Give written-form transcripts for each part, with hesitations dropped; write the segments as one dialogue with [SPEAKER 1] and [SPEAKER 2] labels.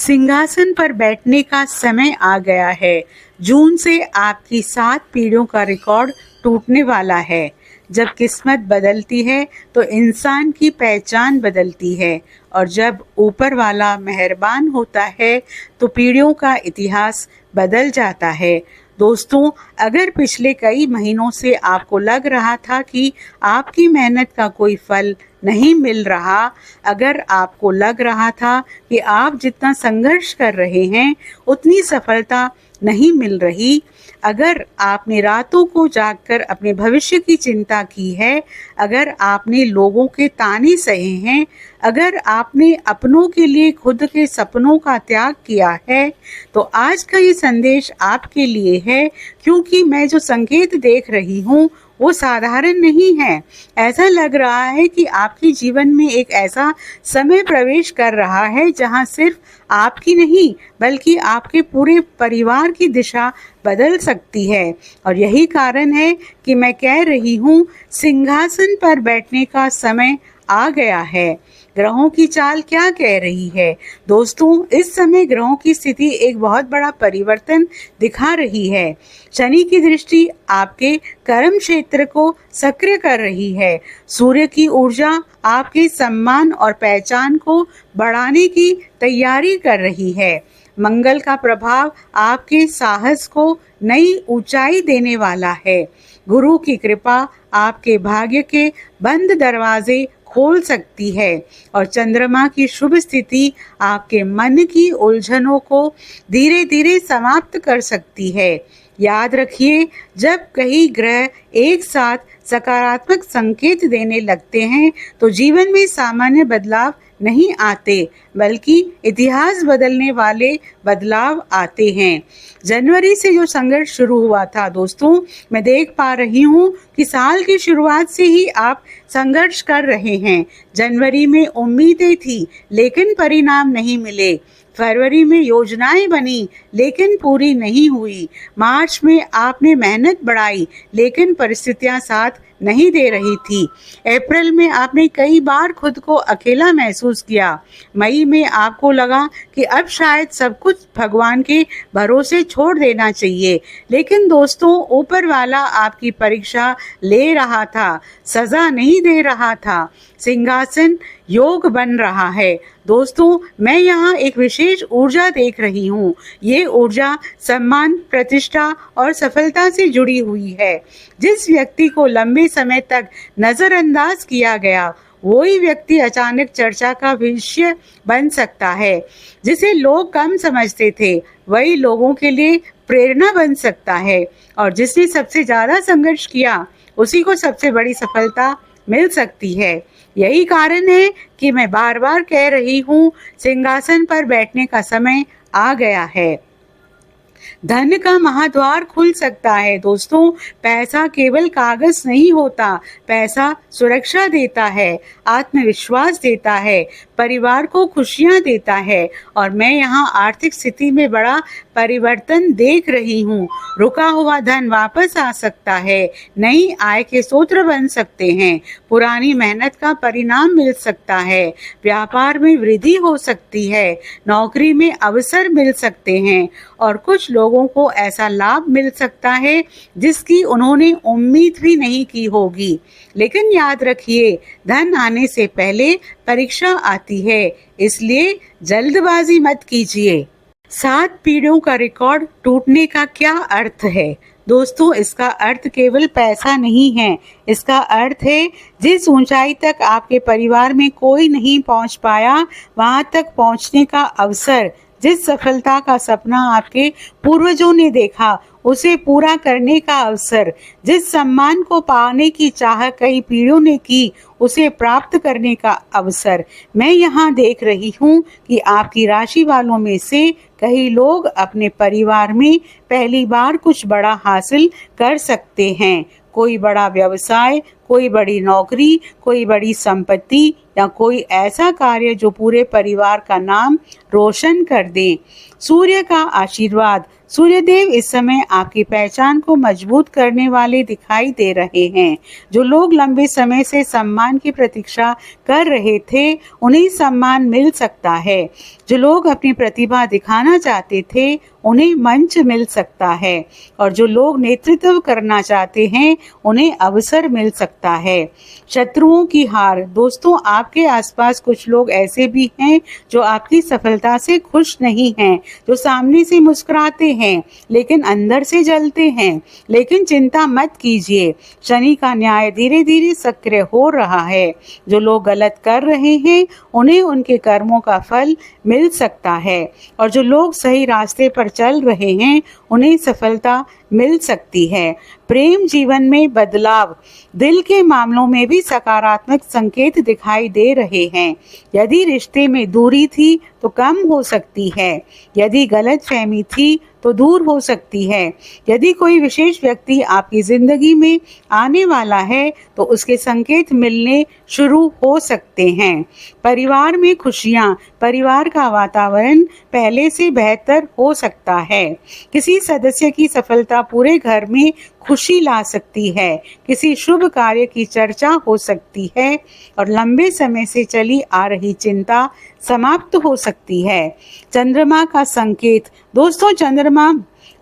[SPEAKER 1] सिंहासन पर बैठने का समय आ गया है। जून से आपकी 7 पीढ़ियों का रिकॉर्ड टूटने वाला है। जब किस्मत बदलती है तो इंसान की पहचान बदलती है, और जब ऊपर वाला मेहरबान होता है तो पीढ़ियों का इतिहास बदल जाता है। दोस्तों, अगर पिछले कई महीनों से आपको लग रहा था कि आपकी मेहनत का कोई फल नहीं मिल रहा, अगर आपको लग रहा था कि आप जितना संघर्ष कर रहे हैं उतनी सफलता नहीं मिल रही, अगर आपने रातों को जागकर अपने भविष्य की चिंता की है, अगर आपने लोगों के ताने सहे हैं, अगर आपने अपनों के लिए खुद के सपनों का त्याग किया है, तो आज का ये संदेश आपके लिए है, क्योंकि मैं जो संकेत देख रही हूँ वो साधारण नहीं है। ऐसा लग रहा है कि आपके जीवन में एक ऐसा समय प्रवेश कर रहा है जहां सिर्फ आपकी नहीं बल्कि आपके पूरे परिवार की दिशा बदल सकती है। और यही कारण है कि मैं कह रही हूँ, सिंहासन पर बैठने का समय आ गया है। ग्रहों की चाल क्या कह रही है? दोस्तों, इस समय ग्रहों की स्थिति एक बहुत बड़ा परिवर्तन दिखा रही है। शनि की दृष्टि आपके कर्म क्षेत्र को सक्रिय कर रही है। सूर्य की ऊर्जा आपके सम्मान और पहचान को बढ़ाने की तैयारी कर रही है। मंगल का प्रभाव आपके साहस को नई ऊंचाई देने वाला है। गुरु की कृपा आपके भाग्य के बंद दरवाजे खोल सकती है, और चंद्रमा की शुभ स्थिति आपके मन की उलझनों को धीरे धीरे समाप्त कर सकती है। याद रखिए, जब कई ग्रह एक साथ सकारात्मक संकेत देने लगते हैं तो जीवन में सामान्य बदलाव नहीं आते, बल्कि इतिहास बदलने वाले बदलाव आते हैं। जनवरी से जो संघर्ष शुरू हुआ था दोस्तों, मैं देख पा रही हूँ कि साल की शुरुआत से ही आप संघर्ष कर रहे हैं। जनवरी में उम्मीदें थी लेकिन परिणाम नहीं मिले। फरवरी में योजनाएं बनी लेकिन पूरी नहीं हुई। मार्च में आपने मेहनत बढ़ाई लेकिन परिस्थितियां साथ नहीं दे रही थी। अप्रैल में आपने कई बार खुद को अकेला महसूस किया। मई में आपको लगा कि अब शायद सब कुछ भगवान के भरोसे छोड़ देना चाहिए। लेकिन दोस्तों, ऊपर वाला आपकी परीक्षा ले रहा था, सजा नहीं दे रहा था। सिंहासन योग बन रहा है। दोस्तों, मैं यहाँ एक विशेष ऊर्जा देख रही हूँ। ये ऊर्जा सम्मान, प्रतिष्ठा और सफलता से जुड़ी हुई है। जिस व्यक्ति को लंबे समय तक नजरअंदाज किया गया, वही व्यक्ति अचानक चर्चा का विषय बन सकता है। जिसे लोग कम समझते थे, वही लोगों के लिए प्रेरणा बन सकता है। और जिसने सबसे ज्यादा संघर्ष किया, उसी को सबसे बड़ी सफलता मिल सकती है। यही कारण है कि मैं बार बार कह रही हूँ, सिंहासन पर बैठने का समय आ गया है। धन का महाद्वार खुल सकता है। दोस्तों, पैसा केवल कागज नहीं होता। पैसा सुरक्षा देता है, आत्मविश्वास देता है, परिवार को खुशियां देता है। और मैं यहाँ आर्थिक स्थिति में बड़ा परिवर्तन देख रही हूँ। रुका हुआ धन वापस आ सकता है, नई आय के स्रोत बन सकते हैं, पुरानी मेहनत का परिणाम मिल सकता है, व्यापार में वृद्धि हो सकती है, नौकरी में अवसर मिल सकते हैं, और कुछ लोगों को ऐसा लाभ मिल सकता है जिसकी उन्होंने उम्मीद भी नहीं की होगी। लेकिन याद रखिए, धन आने से पहले परीक्षा आती है, इसलिए जल्दबाजी मत कीजिए। 7 पीढ़ियों का रिकॉर्ड टूटने का क्या अर्थ है? दोस्तों, इसका अर्थ केवल पैसा नहीं है। इसका अर्थ है, जिस ऊंचाई तक आपके परिवार में कोई नहीं पहुंच पाया, वहां तक पहुंचने का अवसर। जिस सफलता का सपना आपके पूर्वजों ने देखा, उसे पूरा करने का अवसर। जिस सम्मान को पाने की चाह कई पीढ़ियों ने की, उसे प्राप्त करने का अवसर। मैं यहाँ देख रही हूँ कि आपकी राशि वालों में से कई लोग अपने परिवार में पहली बार कुछ बड़ा हासिल कर सकते हैं। कोई बड़ा व्यवसाय, कोई बड़ी नौकरी, कोई बड़ी संपत्ति, या कोई ऐसा कार्य जो पूरे परिवार का नाम रोशन कर दे। सूर्य का आशीर्वाद, सूर्यदेव इस समय आपकी पहचान को मजबूत करने वाले दिखाई दे रहे हैं। जो लोग लंबे समय से सम्मान की प्रतीक्षा कर रहे थे, उन्हें सम्मान मिल सकता है। जो लोग अपनी प्रतिभा दिखाना चाहते थे, उन्हें मंच मिल सकता है। और जो लोग नेतृत्व करना चाहते हैं, उन्हें अवसर मिल सकता है। शत्रुओं की हार। दोस्तों, आपके आसपास कुछ लोग ऐसे भी हैं जो आपकी सफलता से खुश नहीं हैं, जो सामने से मुस्कुराते हैं लेकिन अंदर से जलते हैं। लेकिन चिंता मत कीजिए, शनि का न्याय धीरे धीरे सक्रिय हो रहा है। जो लोग गलत कर रहे हैं, उन्हें उनके कर्मों का फल मिल सकता है। और जो लोग सही रास्ते पर चल रहे हैं, उन्हें सफलता मिल सकती है। प्रेम जीवन में बदलाव। दिल के मामलों में भी सकारात्मक संकेत दिखाई दे रहे हैं। यदि रिश्ते में दूरी थी तो कम हो सकती है। यदि गलतफहमी थी तो दूर हो सकती है। यदि कोई विशेष व्यक्ति आपकी जिंदगी में आने वाला है तो उसके संकेत मिलने शुरू हो सकते हैं। परिवार में खुशियां। परिवार का वातावरण पहले से बेहतर हो सकता है। किसी सदस्य की सफलता पूरे घर में खुशी ला सकती है। किसी शुभ कार्य की चर्चा हो सकती है और लंबे समय से चली आ रही चिंता समाप्त हो सकती है। चंद्रमा का संकेत। दोस्तों, चंद्रमा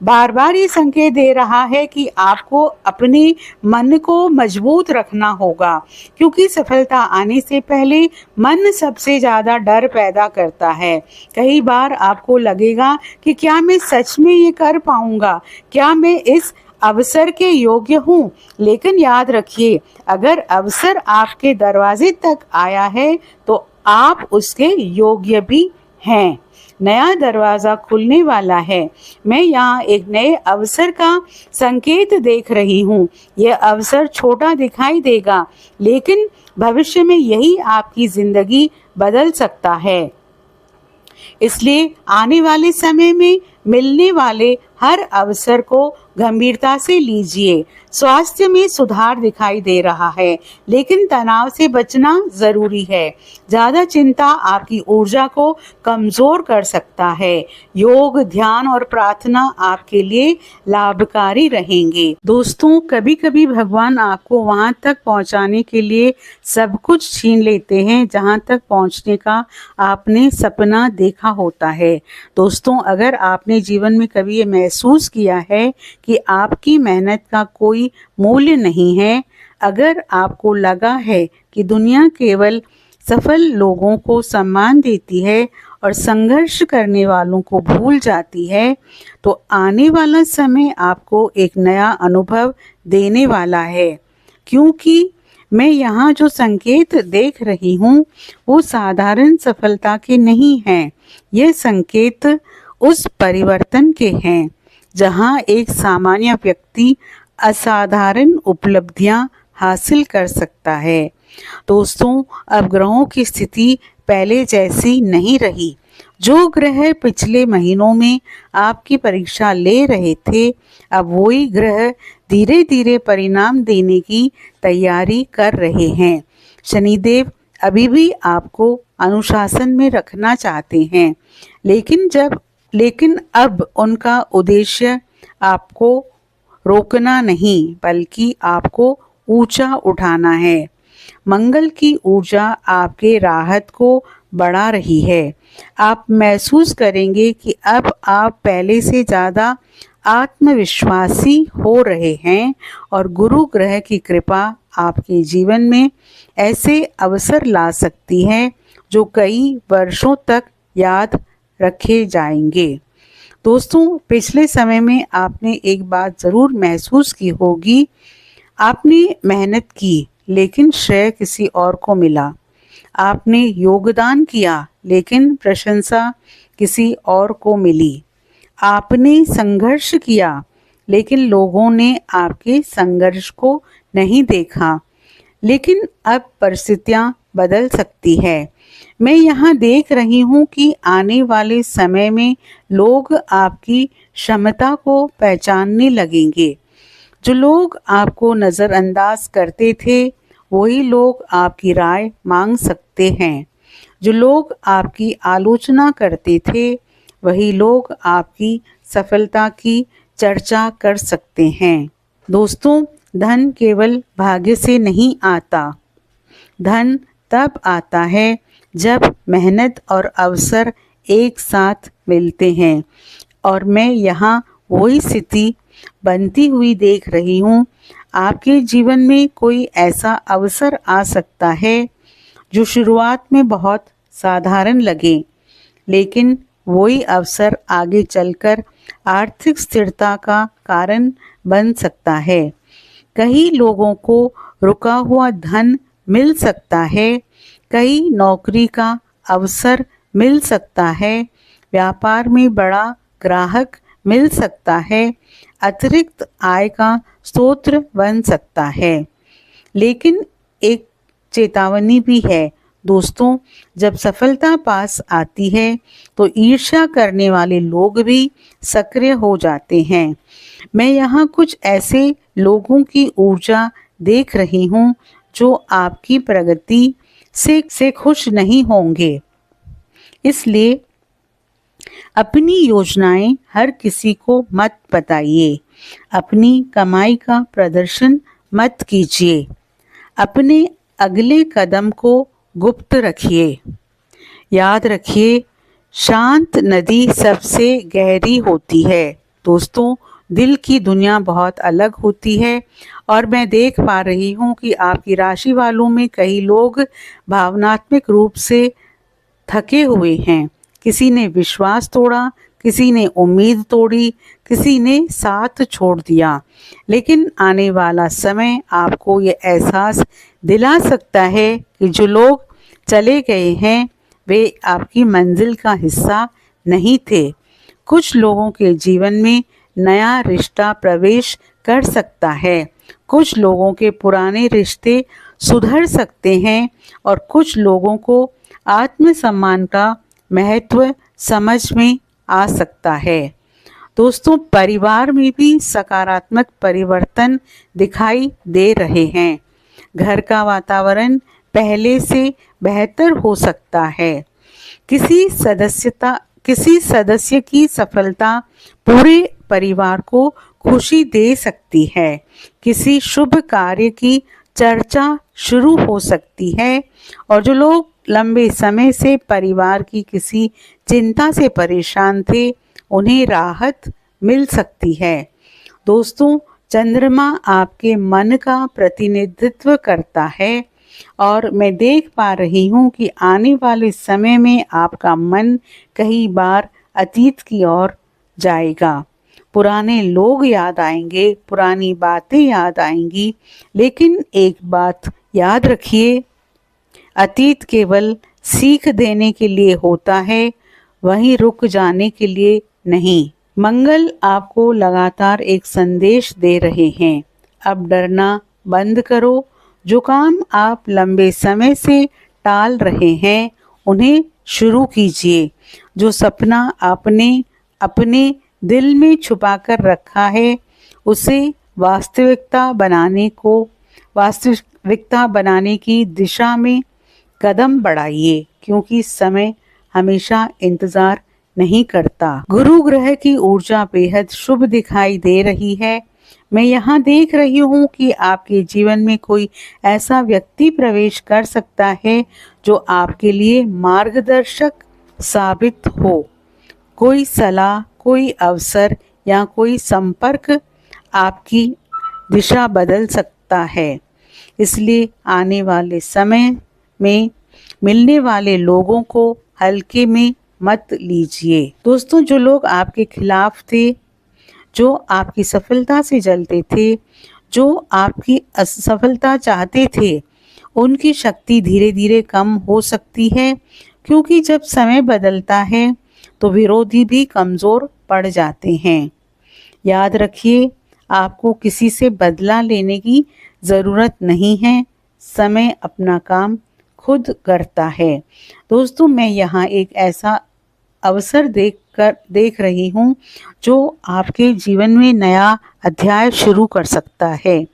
[SPEAKER 1] बार बार ये संकेत दे रहा है कि आपको अपने मन को मजबूत रखना होगा, क्योंकि सफलता आने से पहले मन सबसे ज्यादा डर पैदा करता है। कई बार आपको लगेगा कि क्या मैं सच में ये कर पाऊंगा, क्या मैं इस अवसर के योग्य हूँ। लेकिन याद रखिए, अगर अवसर आपके दरवाजे तक आया है तो आप उसके योग्य भी हैं। नया दरवाजा खुलने वाला है। मैं यहाँ एक नए अवसर का संकेत देख रही हूँ। यह अवसर छोटा दिखाई देगा, लेकिन भविष्य में यही आपकी जिंदगी बदल सकता है। इसलिए आने वाले समय में मिलने वाले हर अवसर को गंभीरता से लीजिए। स्वास्थ्य में सुधार दिखाई दे रहा है, लेकिन तनाव से बचना जरूरी है। ज्यादा चिंता आपकी ऊर्जा को कमजोर कर सकता है। योग, ध्यान और प्रार्थना आपके लिए लाभकारी रहेंगे। दोस्तों, कभी कभी भगवान आपको वहां तक पहुंचाने के लिए सब कुछ छीन लेते हैं जहां तक पहुंचने का आपने सपना देखा होता है। दोस्तों, अगर आपने जीवन में कभी ये महसूस किया है कि आपकी मेहनत का कोई मूल्य नहीं है, अगर आपको लगा है कि दुनिया केवल सफल लोगों को सम्मान देती है और संघर्ष करने वालों को भूल जाती है, तो आने वाला समय आपको एक नया अनुभव देने वाला है। क्योंकि मैं यहाँ जो संकेत देख रही हूँ वो साधारण सफलता के नहीं हैं। ये संकेत उस परिवर्तन के हैं जहाँ एक सामान्य व्यक्ति असाधारण उपलब्धियां हासिल कर सकता है। दोस्तों, अब ग्रहों की स्थिति पहले जैसी नहीं रही। जो ग्रह पिछले महीनों में आपकी परीक्षा ले रहे थे, अब वही ग्रह धीरे धीरे परिणाम देने की तैयारी कर रहे हैं। शनिदेव अभी भी आपको अनुशासन में रखना चाहते हैं, लेकिन अब उनका उद्देश्य आपको रोकना नहीं, बल्कि आपको ऊंचा उठाना है। मंगल की ऊर्जा आपके राहत को बढ़ा रही है। आप महसूस करेंगे कि अब आप पहले से ज़्यादा आत्मविश्वासी हो रहे हैं और गुरु ग्रह की कृपा आपके जीवन में ऐसे अवसर ला सकती है जो कई वर्षों तक याद रखे जाएंगे। दोस्तों, पिछले समय में आपने एक बात ज़रूर महसूस की होगी। आपने मेहनत की लेकिन श्रेय किसी और को मिला। आपने योगदान किया लेकिन प्रशंसा किसी और को मिली। आपने संघर्ष किया लेकिन लोगों ने आपके संघर्ष को नहीं देखा। लेकिन अब परिस्थितियां बदल सकती है। मैं यहाँ देख रही हूँ कि आने वाले समय में लोग आपकी क्षमता को पहचानने लगेंगे। जो लोग आपको नज़रअंदाज करते थे, वही लोग आपकी राय मांग सकते हैं। जो लोग आपकी आलोचना करते थे, वही लोग आपकी सफलता की चर्चा कर सकते हैं। दोस्तों, धन केवल भाग्य से नहीं आता। धन तब आता है जब मेहनत और अवसर एक साथ मिलते हैं, और मैं यहाँ वही स्थिति बनती हुई देख रही हूँ। आपके जीवन में कोई ऐसा अवसर आ सकता है जो शुरुआत में बहुत साधारण लगे, लेकिन वही अवसर आगे चलकर आर्थिक स्थिरता का कारण बन सकता है। कई लोगों को रुका हुआ धन मिल सकता है, कई नौकरी का अवसर मिल सकता है, व्यापार में बड़ा ग्राहक मिल सकता है, अतिरिक्त आय का स्रोत बन सकता है। लेकिन एक चेतावनी भी है दोस्तों, जब सफलता पास आती है तो ईर्ष्या करने वाले लोग भी सक्रिय हो जाते हैं। मैं यहाँ कुछ ऐसे लोगों की ऊर्जा देख रही हूँ जो आपकी प्रगति से खुश नहीं होंगे। इसलिए अपनी योजनाएं हर किसी को मत बताइए, अपनी कमाई का प्रदर्शन मत कीजिए, अपने अगले कदम को गुप्त रखिए। याद रखिए, शांत नदी सबसे गहरी होती है। दोस्तों, दिल की दुनिया बहुत अलग होती है, और मैं देख पा रही हूँ कि आपकी राशि वालों में कई लोग भावनात्मक रूप से थके हुए हैं। किसी ने विश्वास तोड़ा, किसी ने उम्मीद तोड़ी, किसी ने साथ छोड़ दिया। लेकिन आने वाला समय आपको ये एहसास दिला सकता है कि जो लोग चले गए हैं वे आपकी मंजिल का हिस्सा नहीं थे। कुछ लोगों के जीवन में नया रिश्ता प्रवेश कर सकता है, कुछ लोगों के पुराने रिश्ते सुधर सकते हैं, और कुछ लोगों को आत्मसम्मान का महत्व समझ में आ सकता है। दोस्तों, परिवार में भी सकारात्मक परिवर्तन दिखाई दे रहे हैं। घर का वातावरण पहले से बेहतर हो सकता है। किसी सदस्य की सफलता पूरे परिवार को खुशी दे सकती है। किसी शुभ कार्य की चर्चा शुरू हो सकती है, और जो लोग लंबे समय से परिवार की किसी चिंता से परेशान थे उन्हें राहत मिल सकती है। दोस्तों, चंद्रमा आपके मन का प्रतिनिधित्व करता है, और मैं देख पा रही हूँ कि आने वाले समय में आपका मन कई बार अतीत की ओर जाएगा। पुराने लोग याद आएंगे, पुरानी बातें याद आएंगी, लेकिन एक बात याद रखिए, अतीत केवल सीख देने के लिए होता है, वहीं रुक जाने के लिए नहीं। मंगल आपको लगातार एक संदेश दे रहे हैं, अब डरना बंद करो। जो काम आप लंबे समय से टाल रहे हैं उन्हें शुरू कीजिए। जो सपना आपने अपने दिल में छुपाकर रखा है उसे वास्तविकता बनाने की दिशा में कदम बढ़ाइए, क्योंकि समय हमेशा इंतजार नहीं करता। गुरु ग्रह की ऊर्जा बेहद शुभ दिखाई दे रही है। मैं यहाँ देख रही हूँ कि आपके जीवन में कोई ऐसा व्यक्ति प्रवेश कर सकता है जो आपके लिए मार्गदर्शक साबित हो। कोई सलाह, कोई अवसर या कोई संपर्क आपकी दिशा बदल सकता है। इसलिए आने वाले समय में मिलने वाले लोगों को हल्के में मत लीजिए। दोस्तों, जो लोग आपके खिलाफ थे, जो आपकी सफलता से जलते थे, जो आपकी असफलता चाहते थे, उनकी शक्ति धीरे धीरे कम हो सकती है, क्योंकि जब समय बदलता है तो विरोधी भी कमज़ोर पड़ जाते हैं। याद रखिए, आपको किसी से बदला लेने की ज़रूरत नहीं है, समय अपना काम खुद करता है। दोस्तों, मैं यहाँ एक ऐसा अवसर देख रही हूँ जो आपके जीवन में नया अध्याय शुरू कर सकता है।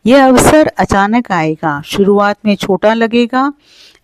[SPEAKER 1] यह अवसर अचानक आएगा, शुरुआत में छोटा लगेगा,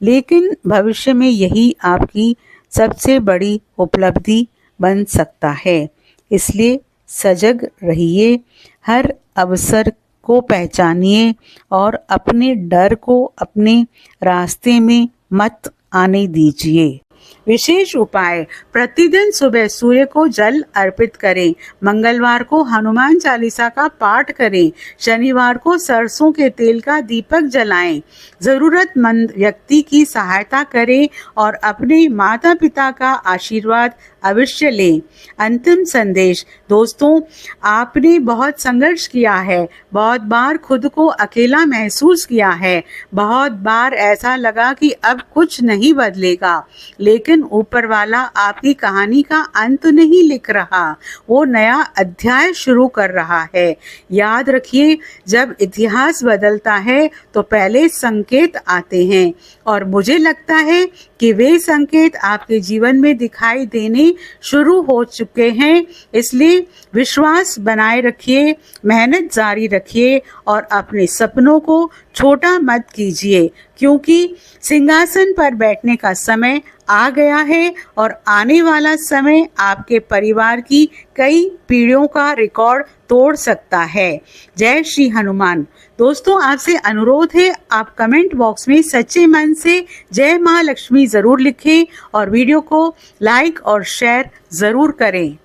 [SPEAKER 1] लेकिन भविष्य में यही आपकी सबसे बड़ी उपलब्धि बन सकता है। इसलिए सजग रहिए, हर अवसर को पहचानिए और अपने डर को अपने रास्ते में मत आने दीजिए। विशेष उपाय, प्रतिदिन सुबह सूर्य को जल अर्पित करें, मंगलवार को हनुमान चालीसा का पाठ करें, शनिवार को सरसों के तेल का दीपक जलाएं, जरूरतमंद व्यक्ति की सहायता करें और अपने माता पिता का आशीर्वाद अवश्य लें। अंतिम संदेश, दोस्तों, आपने बहुत संघर्ष किया है, बहुत बार खुद को अकेला महसूस किया है, बहुत बार ऐसा लगा कि अब कुछ नहीं बदलेगा, लेकिन ऊपर वाला आपकी कहानी का अंत नहीं लिख रहा, वो नया अध्याय शुरू कर रहा है। याद रखिए, जब इतिहास बदलता है तो पहले संकेत आते हैं और मुझे लगता है कि वे संकेत आपके जीवन में दिखाई देने शुरू हो चुके हैं। इसलिए विश्वास बनाए रखिए, मेहनत जारी रखिए और अपने सपनों को छोटा मत कीजिए, क्योंकि सिंहासन पर बैठने का समय आ गया है और आने वाला समय आपके परिवार की कई पीढ़ियों का रिकॉर्ड तोड़ सकता है। जय श्री हनुमान। दोस्तों, आपसे अनुरोध है, आप कमेंट बॉक्स में सच्चे मन से जय महालक्ष्मी जरूर लिखें और वीडियो को लाइक और शेयर जरूर करें।